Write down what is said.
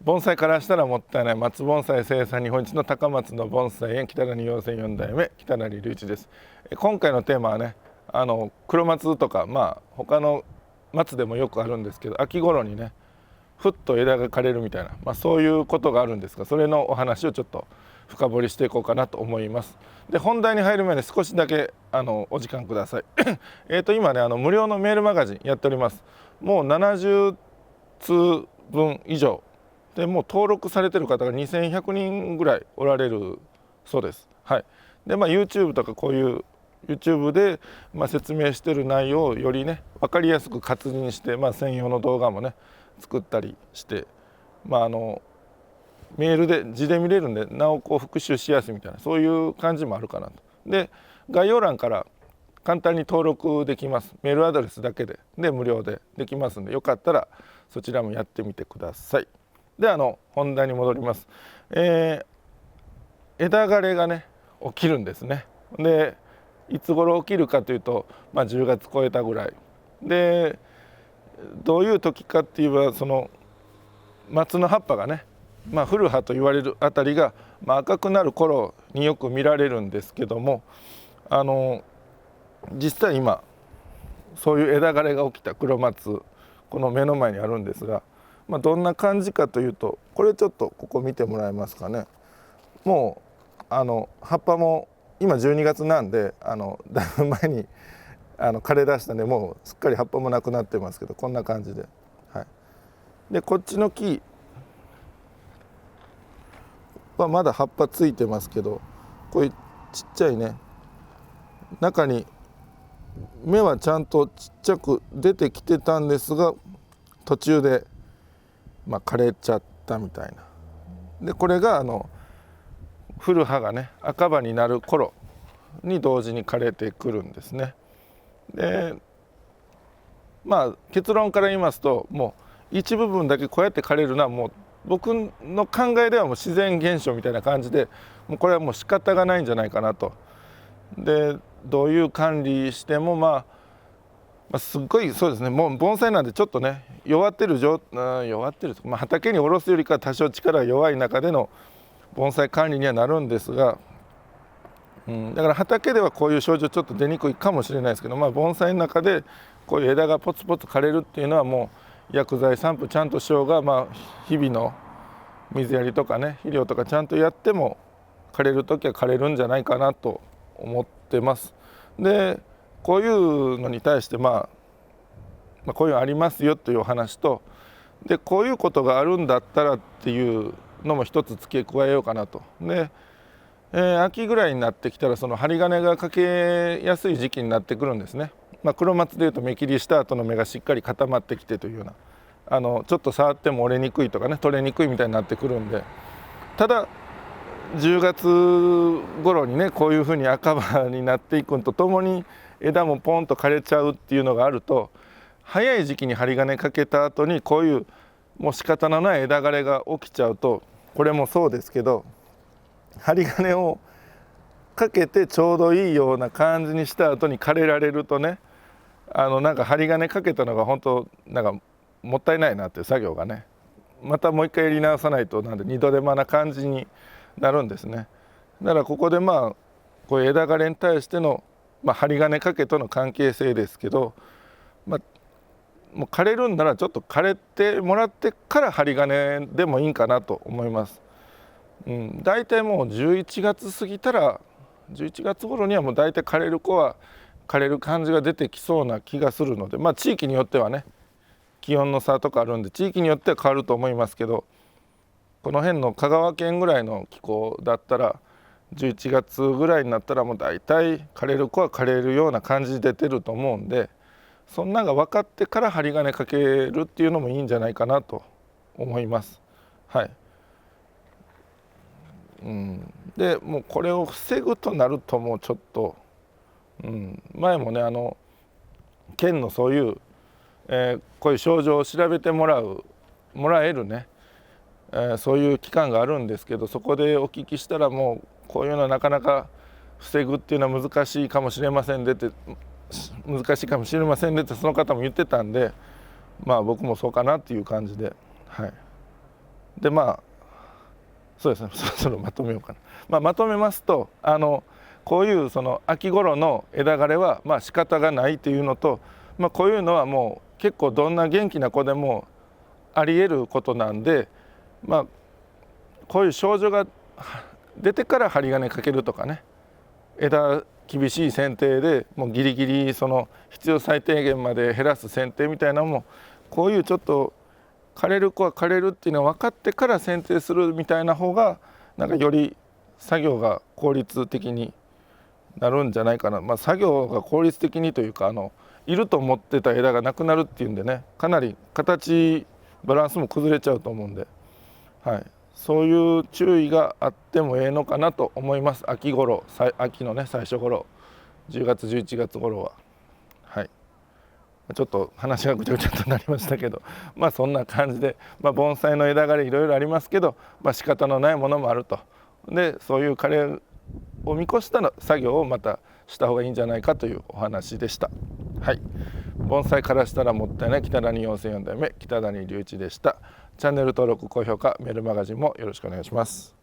盆栽からしたらもったいない松盆栽生産日本一の高松の盆栽園北谷養成4代目北成隆一です。今回のテーマはね、黒松とか他の松でもよくあるんですけど、秋頃にねふっと枝が枯れるみたいな、そういうことがあるんですが、それのお話をちょっと深掘りしていこうかなと思います。で、本題に入る前に少しだけお時間ください。今ね無料のメールマガジンやっております。もう70通分以上でもう登録されてる方が2100人ぐらいおられるそうです。はい。でYouTube とかこういう YouTube で説明してる内容をよりね分かりやすく活字にして、専用の動画もね作ったりして、メールで字で見れるんでなお復習しやすいみたいな、そういう感じもあるかなと。で、概要欄から簡単に登録できます。メールアドレスだけで無料でできますんで、よかったらそちらもやってみてください。で、本題に戻ります。枝枯れがね起きるんですね。で、いつ頃起きるかというと、10月超えたぐらいで、どういう時かっていえば、その松の葉っぱがね、古葉と言われるあたりが、赤くなる頃によく見られるんですけども、実際今そういう枝枯れが起きた黒松、この目の前にあるんですが、どんな感じかというと、これちょっとここ見てもらえますかね。もう葉っぱも今12月なんでだいぶ前に枯れ出したんで、もうすっかり葉っぱもなくなってますけど、こんな感じで、はい。で、こっちの木はまだ葉っぱついてますけど、こういうちっちゃいね、中に芽はちゃんとちっちゃく出てきてたんですが、途中で枯れちゃったみたいな。で、これが古葉がね赤葉になる頃に同時に枯れてくるんですね。で、結論から言いますと、もう一部分だけこうやって枯れるのはもう僕の考えではもう自然現象みたいな感じで、もうこれはもう仕方がないんじゃないかなと。で、どういう管理してもすっごいそうですね、もう盆栽なんでちょっとね弱ってると、畑に下ろすよりか多少力が弱い中での盆栽管理にはなるんですが、だから畑ではこういう症状ちょっと出にくいかもしれないですけど、盆栽の中でこういう枝がポツポツ枯れるっていうのは、もう薬剤散布ちゃんとしようが、日々の水やりとかね肥料とかちゃんとやっても枯れる時は枯れるんじゃないかなと思ってます。で、こういうのに対してこういうのありますよというお話と、でこういうことがあるんだったらっていうのも一つ付け加えようかなと。で、秋ぐらいになってきたらその針金がかけやすい時期になってくるんですね。黒松でいうと芽切りした後の芽がしっかり固まってきてというような、ちょっと触っても折れにくいとかね取れにくいみたいになってくるんで、ただ10月頃にねこういうふうに赤葉になっていくのとともに枝もポンと枯れちゃうっていうのがあると、早い時期に針金かけた後にこういうもう仕方のない枝枯れが起きちゃうと、これもそうですけど、針金をかけてちょうどいいような感じにした後に枯れられるとね、なんか針金かけたのが本当なんかもったいないなっていう作業がね、またもう一回やり直さないとなんで二度手間な感じになるんですね。だからここでこういう枝枯れに対しての、針金かけとの関係性ですけど、もう枯れるんならちょっと枯れてもらってから針金でもいいんかなと思います。大体もう11月過ぎたら11月頃にはもう大体枯れる子は枯れる感じが出てきそうな気がするので、地域によってはね気温の差とかあるんで地域によっては変わると思いますけど、この辺の香川県ぐらいの気候だったら11月ぐらいになったらもう大体枯れる子は枯れるような感じで出てると思うんで、そんなんが分かってから針金かけるっていうのもいいんじゃないかなと思います。はい。でもうこれを防ぐとなるともうちょっと、前もね県のそういう、こういう症状を調べてもらえるね、そういう機関があるんですけど、そこでお聞きしたらもうこういうのはなかなか防ぐっていうのは難しいかもしれませんでってその方も言ってたんで、僕もそうかなっていう感じで、はい。でそうですね、そろそろまとめようかな。まとめますとこういうその秋頃の枝枯れは仕方がないというのと、こういうのはもう結構どんな元気な子でもありえることなんで、こういう症状が出てから針金かけるとかね、枝厳しい剪定でもうギリギリその必要最低限まで減らす剪定みたいなのも、こういうちょっと枯れる子は枯れるっていうのは分かってから剪定するみたいな方がなんかより作業が効率的になるんじゃないかな。作業が効率的にというかいると思ってた枝がなくなるっていうんでね、かなり形バランスも崩れちゃうと思うんで、そういう注意があってもええのかなと思います。秋頃、秋のね最初頃、10月11月頃は。ちょっと話がぐちゃぐちゃとなりましたけど、そんな感じで、盆栽の枝枯れいろいろありますけど、仕方のないものもあると。でそういう枯れを見越した作業をまたした方がいいんじゃないかというお話でした。盆栽からしたらもったいない北谷養成4代目北谷隆一でした。チャンネル登録高評価メールマガジンもよろしくお願いします。